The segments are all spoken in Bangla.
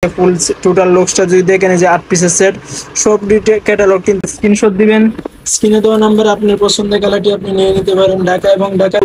ফুল টোটাল লুকসটা যদি দেখেন যে 8 পিসের সেট সব ক্যাটালগ কিন্তু স্ক্রিনশট দিবেন। স্ক্রিনে দেওয়া নাম্বারে আপনার পছন্দের কালারটি আপনি নিয়ে নিতে পারেন। ঢাকা এবং ঢাকার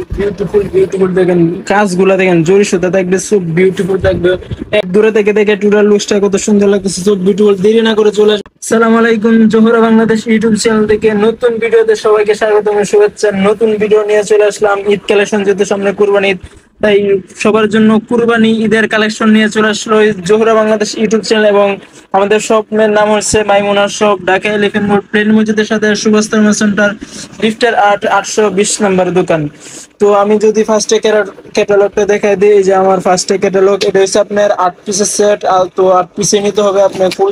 বিউটিফুল দেখেন, কাজগুলা দেখেন, জরি সুতা থাকবে, সব বিউটিফুল থাকবে। এক দূরে থেকে দেখে টোটাল লুকসটা কত সুন্দর লাগতেছে, সব বিউটিফুল। দেরি না করে চলে আসবেন। আসসালামু আলাইকুম, জোহরা বাংলাদেশ ইউটিউব চ্যানেল থেকে নতুন ভিডিওতে সবাইকে স্বাগত এবং শুভেচ্ছা। নতুন ভিডিও নিয়ে চলে আসলাম ঈদ কালেকশন, যেহেতু সামনে কুরবানি ঈদ, তাই সবার জন্য কুরবানি ঈদের কালেকশন নিয়ে চলে আসলো জোহরা বাংলাদেশ ইউটিউব চ্যানেল। এবং আমাদের শপের নাম হচ্ছে মাইমুনার শপ, ঢাকা এলিফ্যান্ট রোড, প্লেন মসজিদের সাথে সুভাষ সেন্টার, লিফটের 820 নম্বর দোকান। তো আমি যদি ফার্স্টে ক্যাটালগটা দেখাই দিই, যে আমার ফার্স্টে ক্যাটালগ, এটা হচ্ছে আপনার 8 পিসের সেট। তো 8 পিসে নিতে হবে আপনার ফুল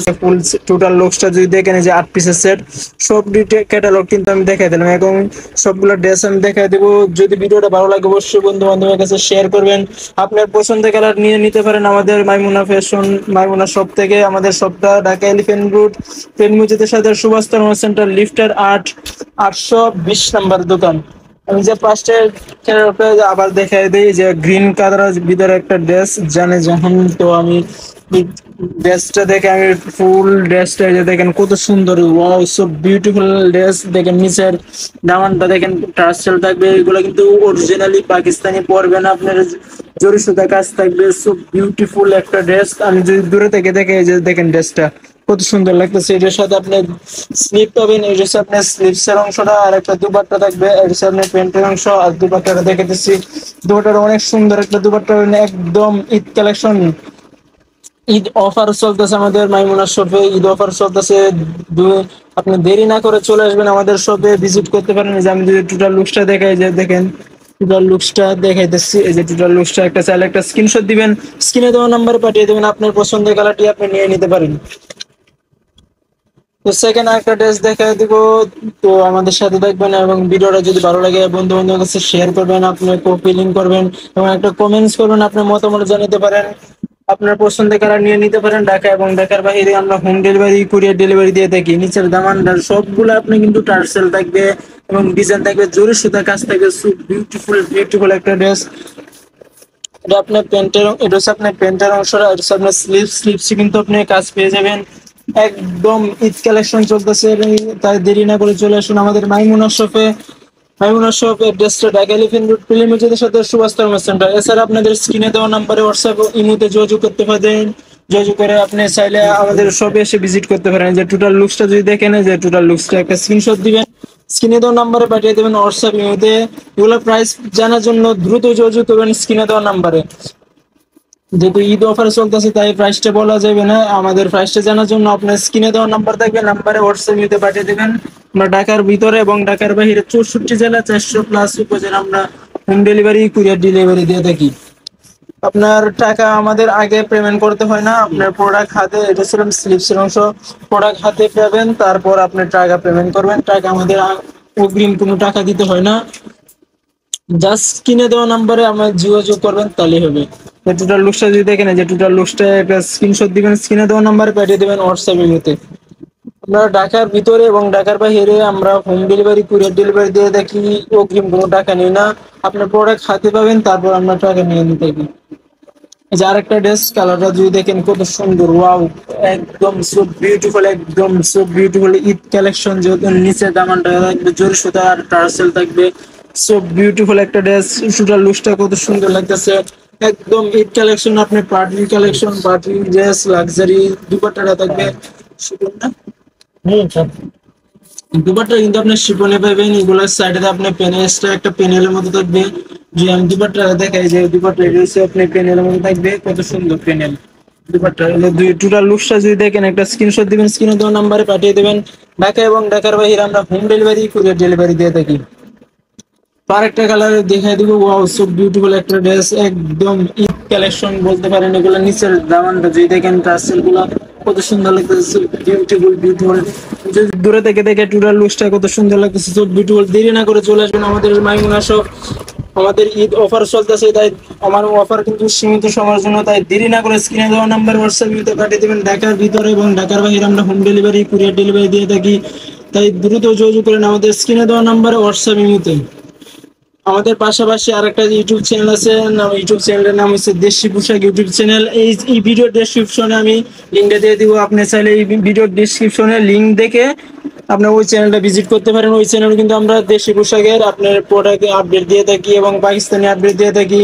টোটাল লুকসটা যদি দেখেন যে 8 পিসের সেট সব ক্যাটালগ কিন্তু আমি দেখাই দিলাম, এবং সবগুলো ড্রেস আমি দেখাই দেবো। যদি ভিডিওটা ভালো লাগে অবশ্যই বন্ধু বান্ধবের কাছে শেয়ার করবেন। আপনার পছন্দের কালার নিয়ে নিতে পারেন আমাদের মাইমুনা ফ্যাশন, মাইমুনা শপ থেকে। আমাদের শপটা ঢাকা এলিফ্যান্ট রোড, প্লেন মসজিদের সাথে সুভাষ সেন্টার, লিফটের 820 নম্বর দোকান। আমি যে ফার্স্টে আবার দেখাই দিই, যে গ্রিন কালারের ভিতরে একটা ড্রেস জানে যখন, তো আমি ড্রেসটা দেখে আমি ফুল ড্রেসটা যে দেখেন কত সুন্দর, ওয়াও সো বিউটিফুল ড্রেস। দেখেন নিচের দামানটা দেখেন টার্সেল থাকবে, এগুলো কিন্তু অরিজিনালি পাকিস্তানি পরবে না, আপনার জরি সুতা কাজ থাকবে। সো বিউটিফুল একটা ড্রেস। আমি যদি দূরে থেকে দেখে, যে দেখেন ড্রেসটা কত সুন্দর লাগতেছে। এটার সাথে আপনি স্লিপ পাবেন, এটার সাথে আপনার স্লিপসের অংশটা, আর একটা দুপাট্টা থাকবে, এর সাথে আপনার প্যান্টের অংশ আর দুপাট্টাটা দেখে দিচ্ছি। দুপাট্টাটা অনেক সুন্দর একটা দুপাট্টা, একদম ঈদ কালেকশন। ঈদ অফার চলতেছে আমাদের মাইমুনা শপে, ঈদ অফার চলতেছে। আপনি দেরি না করে চলে আসবেন আমাদের শপে, ভিজিট করতে পারেন। যে আমি যদি টোটাল লুকসটা দেখাই, যে দেখেন টোটাল লুকসটা দেখাইতেছি। এই যে টোটাল লুকসটা একটা চাইলে একটা স্ক্রিনশট দিবেন, স্ক্রিনে দেওয়া নাম্বারে পাঠিয়ে দেবেন, আপনার পছন্দের কালারটি আপনি নিয়ে নিতে পারেন। তো সেকেন্ড একটা ড্রেস দেখাই দিব, তো আমাদের সাথে দেখবেন। এবং ভিডিওটা যদি ভালো লাগে বন্ধু বান্ধবের কাছে শেয়ার করবেন, আপনি কপি লিঙ্ক করবেন এবং একটা কমেন্টস করবেন, আপনার মতামত জানাতে পারেন। আপনার পছন্দের কালার নিয়ে নিতে পারেন। ঢাকা এবং ঢাকার বাইরে আমরা হোম ডেলিভারি, কুরিয়ার ডেলিভারি দিয়ে থাকি। নিচের দামানদার সবগুলো আপনি কিন্তু টার্সেল থাকবে এবং ডিজাইন থাকবে, জরি সুতা কাজ থাকবে, বিউটিফুল একটা ড্রেস। এটা আপনার প্যান্টের, এটা হচ্ছে আপনার প্যান্টের অংশটা, এটা হচ্ছে আপনার স্লিপসে কিন্তু আপনি কাজ পেয়ে যাবেন। একদম ঈদ কালেকশন চলতেছে, এবং তাই দেরি না করে চলে আসুন আমাদের মাইমুনা শপে। মাইমুনা শপ অ্যাড্রেসটা ঢাকা এলিফ্যান্ট রোড, প্লেন মসজিদের সাথে সুভাষ সেন্টার। এছাড়া আপনাদের স্ক্রিনে দেওয়া নাম্বারে হোয়াটসঅ্যাপ ইমোতে যোগাযোগ করতে পারেন। যোগাযোগ করে আপনি চাইলে আমাদের শপে এসে ভিজিট করতে পারেন। যে টোটাল লুকসটা যদি দেখেন, যে টোটাল লুকসটা একটা স্ক্রিনশট দিবেন, স্ক্রিনে দেওয়া নাম্বারে পাঠিয়ে দেবেন হোয়াটসঅ্যাপ ইমোতে। এগুলো প্রাইস জানার জন্য দ্রুত যোগাযোগ করবেন স্ক্রিনে দেওয়া নাম্বারে। যেহেতু ঈদ অফার চলতেছে তাই প্রাইসটা বলা যাবে না। আমাদের প্রাইসটা জানার জন্য আপনার স্ক্রিনে দেওয়া নাম্বার থাকবে, নাম্বারে হোয়াটসঅ্যাপ ইমোতে পাঠিয়ে দেবেন। আমরা ঢাকার ভিতরে এবং ঢাকার বাইরে 64 জেলা, 400+ উপজেলা আমরা হোম ডেলিভারি, কুরিয়ার ডেলিভারি দিয়ে থাকি। আপনার টাকা আমাদের আগে পেমেন্ট করতে হয় না। আপনার প্রোডাক্ট হাতে, এটা ছিল স্লিপসের অংশ, প্রোডাক্ট হাতে পাবেন, তারপর আপনি টাকা পেমেন্ট করবেন। টাকা আমাদের অগ্রিম কোনো টাকা দিতে হয় না, জাস্ট কিনে দেওয়া নাম্বারে আমার যোগাযোগ করবেন তাহলেই হবে। টোটাল লুকসটা যদি দেখেন, যে টোটাল লুকসটা একটা স্ক্রিনশট দিবেন, স্ক্রিনে দেওয়া নাম্বারে পাঠিয়ে দেবেন হোয়াটসঅ্যাপ ইমোতে। আমরা ঢাকার ভিতরে এবং ঢাকার বাইরে আমরা হোম ডেলিভারি, কুরিয়ার ডেলিভারি দিয়ে থাকি, অগ্রিম কোনো টাকা নিই না। আপনার প্রোডাক্ট হাতে পাবেন, তারপর আমরা টাকা নিয়ে নিতে থাকি। এই যে আরেকটা ড্রেস, কালারটা যদি দেখেন কত সুন্দর, ওয়াও একদম সো বিউটিফুল, একদম সো বিউটিফুল ঈদ কালেকশন। যেহেতু নিচে দামানটা থাকবে, জরি সুতা আর টার্সেল থাকবে, সো বিউটিফুল একটা ড্রেস। টোটাল লুকসটা কত সুন্দর লাগতেছে, একদম ঈদ কালেকশন। আপনি party collection, party dress, luxury দুপাট্টাটা থাকবে শিফন না, দুপাট্টা কিন্তু আপনি শিফনে পাবেন। এগুলোর সাইডে আপনি পেনেসটা একটা পেনেলের মতো থাকবে। যে আমি দুপাট্টা দেখাই, যে দুপাট্টা এটা হচ্ছে আপনি পেনেলের মতো থাকবে, কত সুন্দর পেনেল দুপাট্টা। দুই টোটাল লুকসটা যদি দেখেন, একটা স্ক্রিনশট দিবেন, স্ক্রিনে দেওয়া নাম্বারে পাঠিয়ে দেবেন। ঢাকা এবং ঢাকার বাইরে আমরা হোম ডেলিভারি, কুরিয়ার ডেলিভারি দিয়ে থাকি। তো আরেকটা কালার দেখাই দিব, ওয়াও সো বিউটিফুল একটা ড্রেস, একদম ঈদ কালেকশন বলতে পারেন। এগুলো নিচের দামানটা যদি দেখেন, টার্সেল গুলা কত সুন্দর লাগতেছে, বিউটিফুল। যদি দূরে থেকে দেখে টোটাল লুকসটা কত সুন্দর লাগতেছে, সো বিউটিফুল। দেরি না করে চলে আসবেন আমাদের মাইমুনা শপ। আমাদের ঈদ অফার চলতেছে, তাই আমার অফার কিন্তু সীমিত সময়ের জন্য, তাই দেরি না করে স্ক্রিনে দেওয়া নাম্বার হোয়াটসঅ্যাপ পাঠিয়ে দেবেন। ঢাকার ভিতরে এবং ঢাকার বাইরে আমরা হোম ডেলিভারি, কুরিয়ার ডেলিভারি দিয়ে থাকি, তাই দ্রুত যোগাযোগ করেন আমাদের স্ক্রিনে দেওয়া নাম্বারে হোয়াটসঅ্যাপ ইমোতে। আমাদের পাশাপাশি আরেকটা ইউটিউব চ্যানেল আছে, ইউটিউব চ্যানেলের নাম হচ্ছে দেশি পোশাক ইউটিউব চ্যানেল। এই ভিডিও ডেসক্রিপশনে আমি লিঙ্কটা দিয়ে দিব। আপনি চাইলে এই ভিডিও ডেসক্রিপশনে লিঙ্ক দেখে আপনার ওই চ্যানেলটা ভিজিট করতে পারেন। ওই চ্যানেলে কিন্তু আমরা দেশি পোশাকের আপনার প্রোডাক্ট আপডেট দিয়ে থাকি এবং পাকিস্তানি আপডেট দিয়ে থাকি।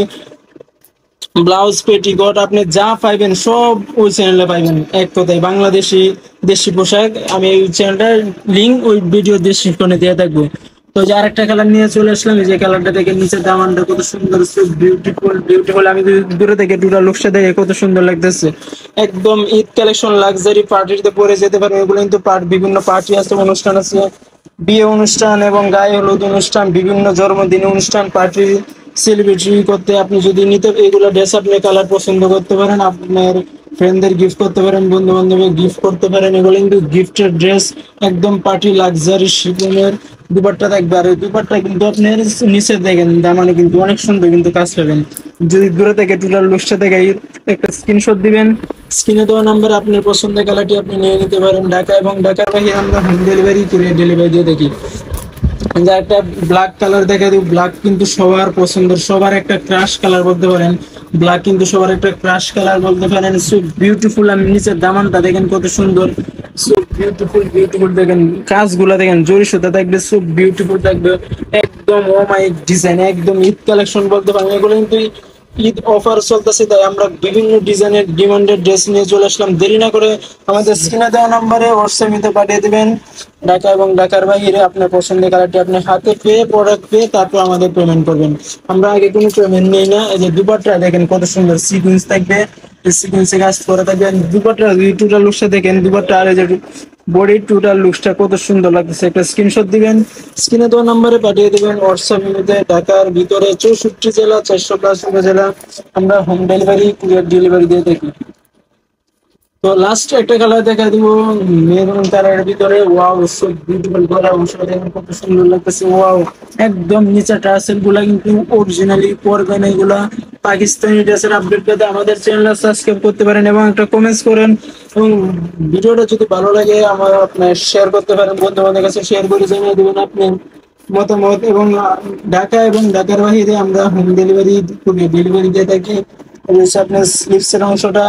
ব্লাউজ, পেটিকোট, আপনি যা পাইবেন সব ওই চ্যানেলে পাইবেন। এক কথায় বাংলাদেশি দেশি পোশাক। আমি এই চ্যানেলটার লিঙ্ক ওই ভিডিও ডেসক্রিপশনে দিয়ে থাকবো। তো যে আরেকটা কালার নিয়ে চলে আসলাম, এই যে কালারটা দেখে নিচের দামানটা কত সুন্দর, বিউটিফুল বিউটিফুল। আমি যদি দূরে থেকে দুটা লুকসটা দেখে কত সুন্দর লাগতেছে। একদম ঈদ কালেকশন, লাক্সারি পার্টিতে পরে যেতে পারবেন। এগুলো কিন্তু বিভিন্ন পার্টি আছে, অনুষ্ঠান আছে, বিয়ে অনুষ্ঠান এবং গায়ে হলুদ অনুষ্ঠান, বিভিন্ন জন্মদিন অনুষ্ঠান, পার্টি সেলিব্রেটি করতে আপনি যদি নিতে এগুলো ড্রেস আপনি কালার পছন্দ করতে পারেন, আপনার ফ্রেন্ডদের গিফট করতে পারেন, বন্ধু বান্ধবের গিফট করতে পারেন। এগুলো কিন্তু গিফটের ড্রেস, একদম পার্টি লাক্সারি শিফনের। দুপাট্টা থাকবে, আর দুপাট্টা কিন্তু আপনার নিচে দেখেন দামানে কিন্তু অনেক সুন্দর কিন্তু কাজ পাবেন। যদি দূরে থেকে টোটাল লুকসটা দেখে একটা স্ক্রিনশট দিবেন। স্ক্রিনে দেওয়া নাম্বার আপনার পছন্দের কালারটি আপনি নিয়ে নিতে পারেন। ঢাকা এবং ঢাকার বাইরে আমরা হোম ডেলিভারি করে ডেলিভারি দিয়ে থাকি। যা একটা ব্ল্যাক কালার দেখা দিই, ব্ল্যাক কিন্তু সবার পছন্দের, সবার একটা ক্রাশ কালার বলতে পারেন। ব্ল্যাক কিন্তু সবার একটা ক্রাশ কালার বলতে পারেন। So beautiful. আমি নিচের দামানটা দেখেন কত সুন্দর, সো বিউটিফুল বিউটিফুল। দেখেন কাজগুলা দেখেন, জরি সুতা থাকবে, সো বিউটিফুল থাকবে। একদম ও মাই ডিজাইন, একদম ঈদ কালেকশন বলতে পারেন। এগুলো কিন্তু ঈদ অফার চলতেছে, তাই আমরা বিভিন্ন ডিজাইনের ডিমান্ডেড ড্রেস নিয়ে চলে আসলাম। দেরি না করে আমাদের স্ক্রিনে দেওয়া নাম্বারে হোয়াটসঅ্যাপে পাঠিয়ে দিবেন। ঢাকা এবং ঢাকার বাইরে আপনার পছন্দের কালারটি আপনি হাতে পেয়ে, প্রোডাক্ট পেয়ে তারপর আমাদের পেমেন্ট করবেন। আমরা আগে কোনো পেমেন্ট নেই না। এই যে দুপাট্টা দেখেন কত সুন্দর সিকুয়েন্স থাকবে, সিকুয়েন্সে কাজ করা থাকবে। দুপাট্টা টোটাল লুকসটা দেখেন, দুপাট্টা আর এই যে বডির টোটাল লুকসটা কত সুন্দর লাগতেছে। একটা স্ক্রিনশট দিবেন, স্ক্রিনে দেওয়া নাম্বারে পাঠিয়ে দিবেন হোয়াটসঅ্যাপে। ঢাকার ভিতরে 64 জেলা, 400+ উপজেলা আমরা হোম ডেলিভারি, কুরিয়ার ডেলিভারি দিয়ে থাকি। তো লাস্ট একটা কালার দেখা দিব, মেরুন কালারের ভিতরে। ওয়াও, সো বিউটিফুল কালার, অবশ্যই দেখেন কত সুন্দর লাগতেছে। ওয়াও, একদম নিচে টার্সেল গুলা কিন্তু অরিজিনালি পরবেন। এগুলা পাকিস্তানি ড্রেসের আপডেট পেতে আমাদের চ্যানেল সাবস্ক্রাইব করতে পারেন এবং একটা কমেন্টস করেন। এবং ভিডিওটা যদি ভালো লাগে আমার আপনার শেয়ার করতে পারেন, বন্ধু বান্ধবের কাছে শেয়ার করে জানিয়ে দেবেন আপনার মতামত। এবং ঢাকা এবং ঢাকার বাহিরে আমরা হোম ডেলিভারি ডেলিভারি দিয়ে থাকি। আপনার স্লিপসের অংশটা,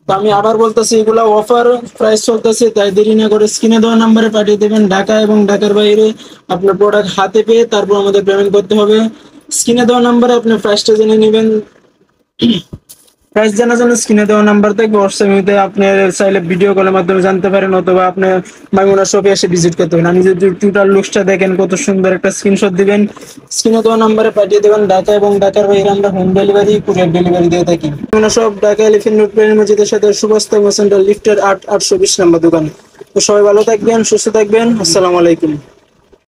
তো আমি আবার বলতেছি, এগুলা অফার প্রাইস চলতেছে, তাই দেরি না করে স্ক্রিনে দেওয়া নাম্বারে পাঠিয়ে দেবেন। ঢাকা এবং ঢাকার বাইরে আপনার প্রোডাক্ট হাতে পেয়ে তারপর আমাদের পেমেন্ট করতে হবে। স্ক্রিনে দেওয়া নাম্বারে আপনার প্রাইসটা জেনে নেবেন। প্রাইস জানার জন্য স্ক্রিনে দেওয়া নাম্বার থাকবে, হোয়াটসঅ্যাপে আপনি চাইলে ভিডিও কলের মাধ্যমে জানতে পারেন, অথবা আপনার মাইমুনা শপে এসে ভিজিট করতে পারেন। আমি যদি টোটাল লুকসটা দেখেন কত সুন্দর, একটা স্ক্রিনশট দিবেন, স্ক্রিনে দেওয়া নাম্বারে পাঠিয়ে দেবেন। ঢাকা এবং ঢাকার বাইরে আমরা হোম ডেলিভারি, কুরিয়ার ডেলিভারি দিয়ে থাকি। মাইমুনা শপ, ঢাকা এলিফ্যান্ট রোড, প্রেম মসজিদের সাথে সুভাষ সেন্টার লিফটের 820 নম্বর দোকান। তো সবাই ভালো থাকবেন, সুস্থ থাকবেন। আসসালামু আলাইকুম।